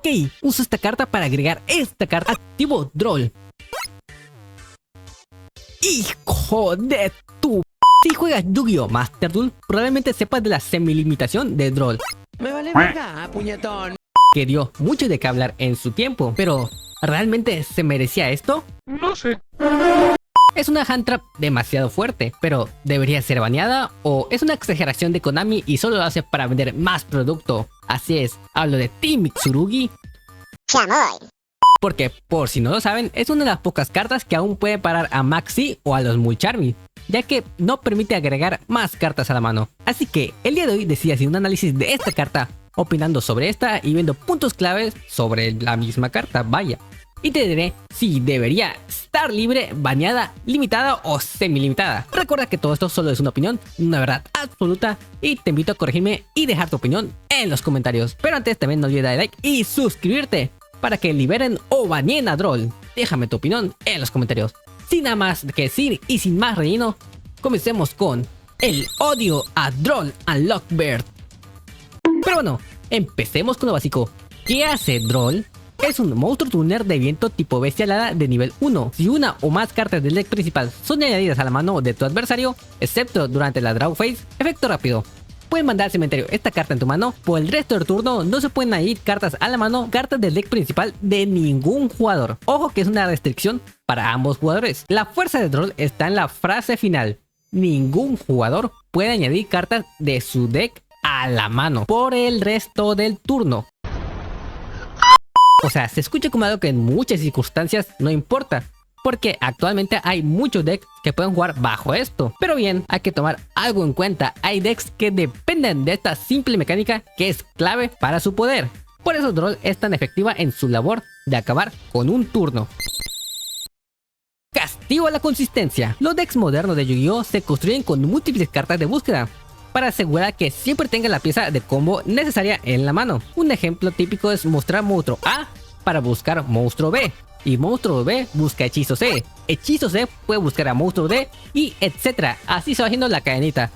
Ok, uso esta carta para agregar esta carta. Activo Droll. ¡Hijo de tu! Si juegas Yu-Gi-Oh! Master Duel, probablemente sepas de la semi-limitación de Droll, Me vale verga, puñetón. que dio mucho de qué hablar en su tiempo. Pero, ¿realmente se merecía esto? No sé. Es una hand trap demasiado fuerte, pero ¿debería ser baneada? ¿O es una exageración de Konami y solo lo hace para vender más producto? Así es, hablo de Team Tsurugi. Porque, por si no lo saben, es una de las pocas cartas que aún puede parar a Maxi o a los Mulcharmy, ya que no permite agregar más cartas a la mano. Así que el día de hoy decidí hacer un análisis de esta carta, opinando sobre esta y viendo puntos claves sobre la misma carta, vaya. Y te diré si debería estar libre, baneada, limitada o semi-limitada. Recuerda que todo esto solo es una opinión, una verdad absoluta, y te invito a corregirme y dejar tu opinión en los comentarios. Pero antes también no olvides darle like y suscribirte para que liberen o baneen a Droll. Déjame tu opinión en los comentarios. Sin nada más que decir y sin más relleno, comencemos con el odio a Droll Unlockbird. Pero bueno, empecemos con lo básico. ¿Qué hace Droll? Es un monstruo tuner de viento tipo bestia alada de nivel 1. Si una o más cartas del deck principal son añadidas a la mano de tu adversario, excepto durante la draw phase, efecto rápido. Puedes mandar al cementerio esta carta en tu mano. Por el resto del turno no se pueden añadir cartas a la mano, cartas del deck principal de ningún jugador. Ojo que es una restricción para ambos jugadores. La fuerza de Droll está en la frase final. Ningún jugador puede añadir cartas de su deck a la mano por el resto del turno. O sea, se escucha como algo que en muchas circunstancias no importa, porque actualmente hay muchos decks que pueden jugar bajo esto. Pero bien, hay que tomar algo en cuenta. Hay decks que dependen de esta simple mecánica que es clave para su poder. Por eso Droll es tan efectiva en su labor de acabar con un turno. Castigo a la consistencia. Los decks modernos de Yu-Gi-Oh! Se construyen con múltiples cartas de búsqueda para asegurar que siempre tenga la pieza de combo necesaria en la mano. Un ejemplo típico es mostrar monstruo A para buscar monstruo B, y monstruo B busca hechizo C, hechizo C puede buscar a monstruo D, y etcétera. Así se va haciendo la cadenita.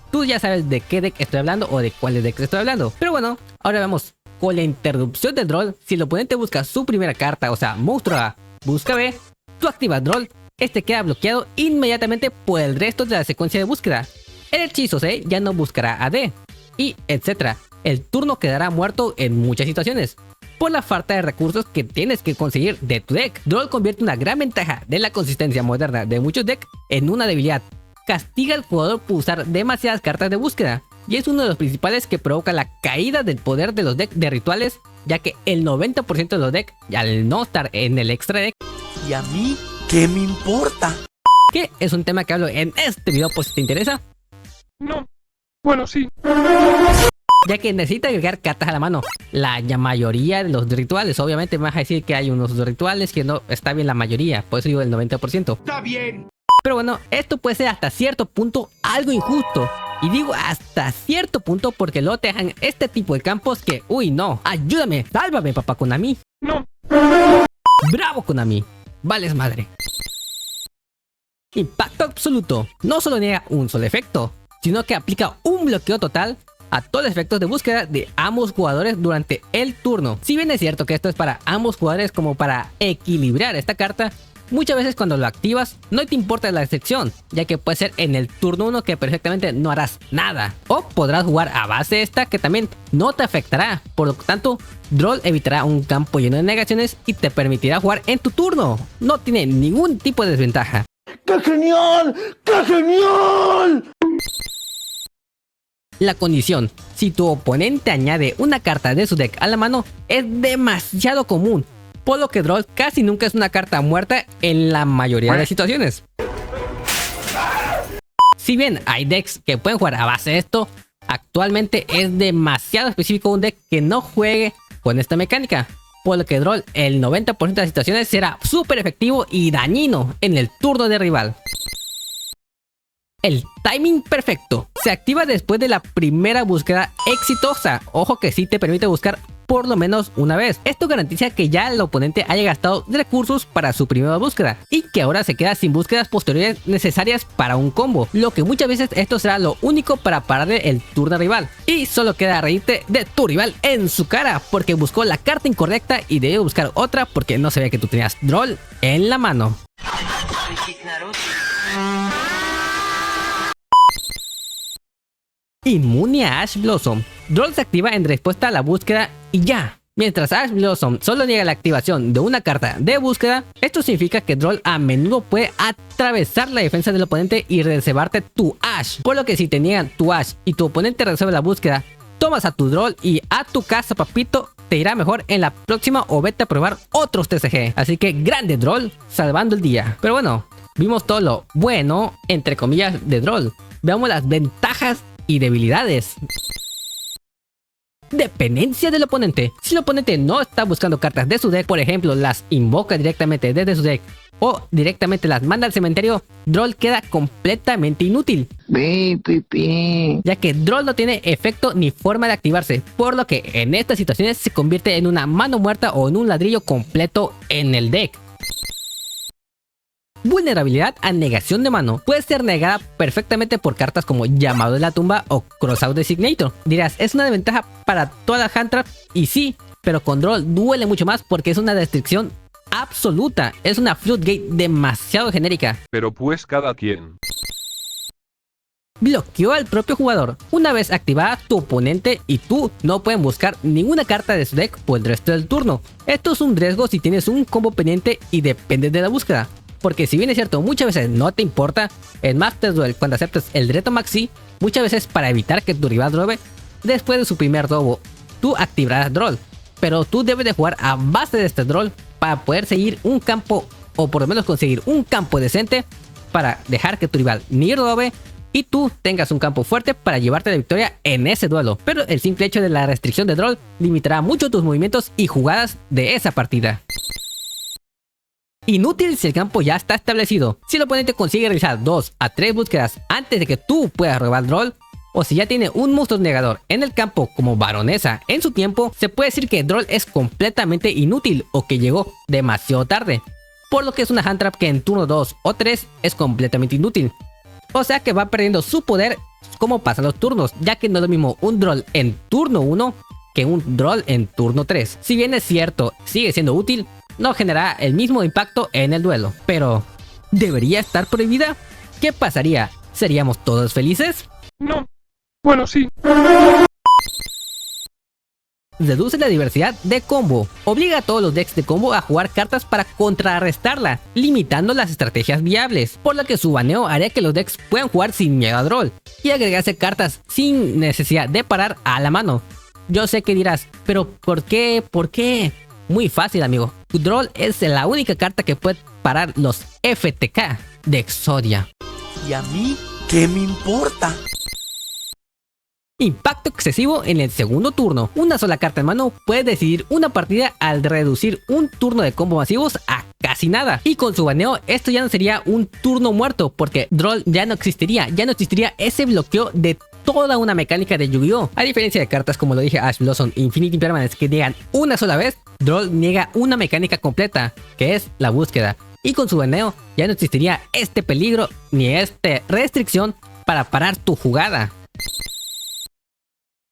Tú ya sabes de qué deck estoy hablando o de cuál deck estoy hablando. Pero bueno, ahora vemos. Con la interrupción del Droll, si el oponente busca su primera carta, o sea, monstruo A busca B, tú activas Droll, este queda bloqueado inmediatamente por el resto de la secuencia de búsqueda. El hechizo C ya no buscará a D, y etcétera. El turno quedará muerto en muchas situaciones por la falta de recursos que tienes que conseguir de tu deck. Droll convierte una gran ventaja de la consistencia moderna de muchos decks en una debilidad. Castiga al jugador por usar demasiadas cartas de búsqueda, y es uno de los principales que provoca la caída del poder de los decks de rituales, ya que el 90% de los decks, al no estar en el extra deck, ¿Y a mí qué me importa? que es un tema que hablo en este video por si te interesa, No. Bueno, sí. ya que necesita agregar cartas a la mano. La mayoría de los rituales, obviamente me vas a decir que hay unos rituales que no está bien la mayoría, por eso digo el 90%. Está bien. Pero bueno, esto puede ser hasta cierto punto algo injusto. Y digo hasta cierto punto porque luego te dejan este tipo de campos que, uy no, ayúdame, sálvame papá Konami. No. Bravo Konami, vales madre. Impacto absoluto. No solo niega un solo efecto, sino que aplica un bloqueo total a todos los efectos de búsqueda de ambos jugadores durante el turno. Si bien es cierto que esto es para ambos jugadores como para equilibrar esta carta, muchas veces cuando lo activas no te importa la excepción, ya que puede ser en el turno 1 que perfectamente no harás nada, o podrás jugar a base de esta que también no te afectará. Por lo tanto, Droll evitará un campo lleno de negaciones y te permitirá jugar en tu turno. No tiene ningún tipo de desventaja. ¡Qué genial! ¡Qué genial! La condición: si tu oponente añade una carta de su deck a la mano, es demasiado común, por lo que Droll casi nunca es una carta muerta en la mayoría de las situaciones. Si bien hay decks que pueden jugar a base de esto, actualmente es demasiado específico un deck que no juegue con esta mecánica, por lo que Droll el 90% de las situaciones será súper efectivo y dañino en el turno de rival. El timing perfecto se activa después de la primera búsqueda exitosa. Ojo que sí te permite buscar por lo menos una vez. Esto garantiza que ya el oponente haya gastado recursos para su primera búsqueda y que ahora se queda sin búsquedas posteriores necesarias para un combo, lo que muchas veces esto será lo único para pararle el turno al rival. Y solo queda reírte de tu rival en su cara porque buscó la carta incorrecta y debió buscar otra porque no sabía que tú tenías Droll en la mano. Inmune a Ash Blossom. Droll se activa en respuesta a la búsqueda y ya. Mientras Ash Blossom solo niega la activación de una carta de búsqueda, esto significa que Droll a menudo puede atravesar la defensa del oponente y reservarte tu Ash. Por lo que si te niegan tu Ash y tu oponente resuelve la búsqueda, tomas a tu Droll y a tu casa, papito, te irá mejor en la próxima o vete a probar otros TCG. Así que grande Droll, salvando el día. Pero bueno, vimos todo lo bueno, entre comillas, de Droll. Veamos las ventajas y debilidades. Dependencia del oponente. Si el oponente no está buscando cartas de su deck, por ejemplo, las invoca directamente desde su deck o directamente las manda al cementerio, Droll queda completamente inútil. Ya que Droll no tiene efecto ni forma de activarse, por lo que en estas situaciones se convierte en una mano muerta o en un ladrillo completo en el deck. Vulnerabilidad a negación de mano. Puede ser negada perfectamente por cartas como Llamado de la Tumba o Crossout Designator. Dirás, es una desventaja para toda la hand trap, y sí, pero con Droll duele mucho más porque es una restricción absoluta. Es una floodgate demasiado genérica. Pero pues cada quien. Bloqueó al propio jugador. Una vez activada, tu oponente y tú no pueden buscar ninguna carta de su deck por el resto del turno. Esto es un riesgo si tienes un combo pendiente y dependes de la búsqueda. Porque si bien es cierto, muchas veces no te importa, en Master Duel cuando aceptas el reto Maxi, muchas veces para evitar que tu rival robe, después de su primer robo, tú activarás Droll. Pero tú debes de jugar a base de este Droll para poder seguir un campo, o por lo menos conseguir un campo decente, para dejar que tu rival ni robe y tú tengas un campo fuerte para llevarte la victoria en ese duelo. Pero el simple hecho de la restricción de Droll limitará mucho tus movimientos y jugadas de esa partida. Inútil si el campo ya está establecido. Si el oponente consigue realizar 2 a 3 búsquedas antes de que tú puedas robar Droll, o si ya tiene un monstruo negador en el campo como Baronesa en su tiempo, se puede decir que Droll es completamente inútil o que llegó demasiado tarde. Por lo que es una hand trap que en turno 2 o 3 es completamente inútil. O sea que va perdiendo su poder como pasan los turnos, ya que no es lo mismo un Droll en turno 1 que un Droll en turno 3. Si bien es cierto, sigue siendo útil, no generará el mismo impacto en el duelo. Pero, ¿debería estar prohibida? ¿Qué pasaría? ¿Seríamos todos felices? No. Bueno, sí. Reduce la diversidad de combo. Obliga a todos los decks de combo a jugar cartas para contrarrestarla, limitando las estrategias viables, por lo que su baneo haría que los decks puedan jugar sin miedo a Droll y agregarse cartas sin necesidad de parar a la mano. Yo sé que dirás, pero ¿por qué? ¿Por qué? Muy fácil, amigo. Droll es la única carta que puede parar los FTK de Exodia. ¿Y a mí qué me importa? Impacto excesivo en el segundo turno. Una sola carta en mano puede decidir una partida al reducir un turno de combo masivos a casi nada. Y con su baneo esto ya no sería un turno muerto porque Droll ya no existiría. Ya no existiría ese bloqueo de toda una mecánica de Yu-Gi-Oh! A diferencia de cartas como lo dije, Ash Blossom, Infinity Impermanence, que niegan una sola vez, Droll niega una mecánica completa, que es la búsqueda. Y con su baneo ya no existiría este peligro ni esta restricción para parar tu jugada.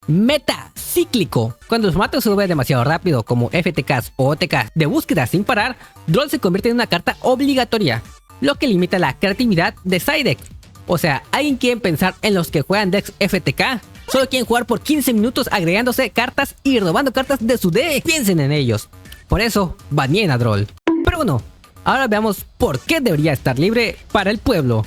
Meta cíclico. Cuando el formato se sube demasiado rápido, como FTKs o OTKs de búsqueda sin parar, Droll se convierte en una carta obligatoria, lo que limita la creatividad de side deck. O sea, ¿alguien quiere pensar en los que juegan decks FTK? Solo quieren jugar por 15 minutos agregándose cartas y robando cartas de su deck. Piensen en ellos. Por eso, baneen a Droll. Pero bueno, ahora veamos por qué debería estar libre para el pueblo.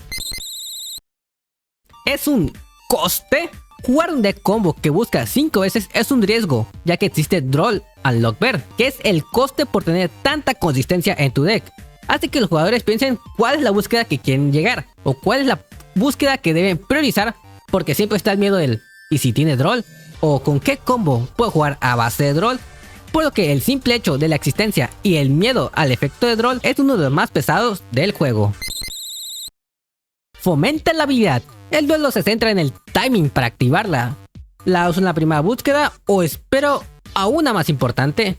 ¿Es un coste? Jugar un deck combo que busca 5 veces es un riesgo, ya que existe Droll Unlock Bear, que es el coste por tener tanta consistencia en tu deck. Hace que los jugadores piensen cuál es la búsqueda que quieren llegar, o cuál es la búsqueda que deben priorizar, porque siempre está el miedo del ¿y si tiene Droll? O ¿con qué combo puedo jugar a base de Droll? Por lo que el simple hecho de la existencia y el miedo al efecto de Droll es uno de los más pesados del juego. Fomenta la habilidad. El duelo se centra en el timing para activarla. ¿La uso en la primera búsqueda o espero aún más importante,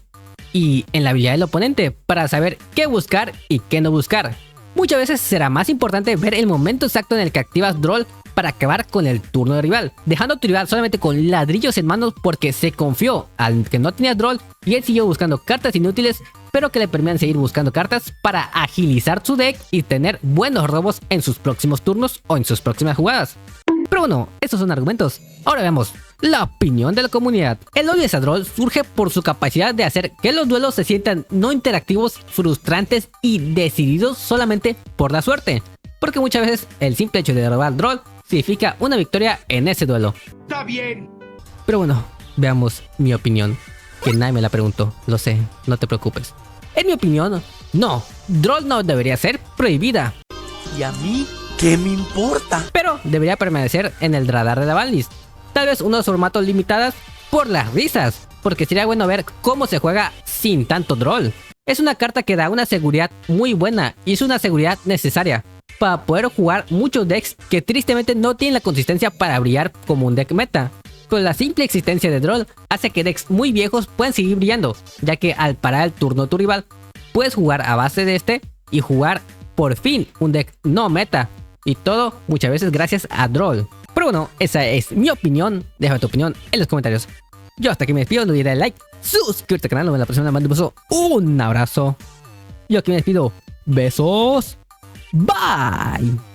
y en la habilidad del oponente para saber qué buscar y qué no buscar. Muchas veces será más importante ver el momento exacto en el que activas Droll para acabar con el turno del rival, dejando a tu rival solamente con ladrillos en manos porque se confió al que no tenía Droll y él siguió buscando cartas inútiles, pero que le permitan seguir buscando cartas para agilizar su deck y tener buenos robos en sus próximos turnos o en sus próximas jugadas. Pero bueno, estos son argumentos. Ahora veamos la opinión de la comunidad. El odio a Droll surge por su capacidad de hacer que los duelos se sientan no interactivos, frustrantes y decididos solamente por la suerte, porque muchas veces el simple hecho de robar Droll significa una victoria en ese duelo. Está bien. Pero bueno, veamos mi opinión, que nadie me la preguntó, lo sé, no te preocupes. En mi opinión, no, Droll no debería ser prohibida, ¿Y a mí qué me importa? pero debería permanecer en el radar de la banlist. Tal vez unos formatos limitadas por las risas, porque sería bueno ver cómo se juega sin tanto Droll. Es una carta que da una seguridad muy buena y es una seguridad necesaria para poder jugar muchos decks que tristemente no tienen la consistencia para brillar como un deck meta. Pero la simple existencia de Droll hace que decks muy viejos puedan seguir brillando, ya que al parar el turno de tu rival, puedes jugar a base de este y jugar por fin un deck no meta. Y todo muchas veces gracias a Droll. Pero bueno, esa es mi opinión. Déjame tu opinión en los comentarios. Yo hasta aquí me despido, no olvides like, suscribirte al canal, nos vemos en la próxima, mando un beso, un abrazo. Yo aquí me despido. Besos. Bye.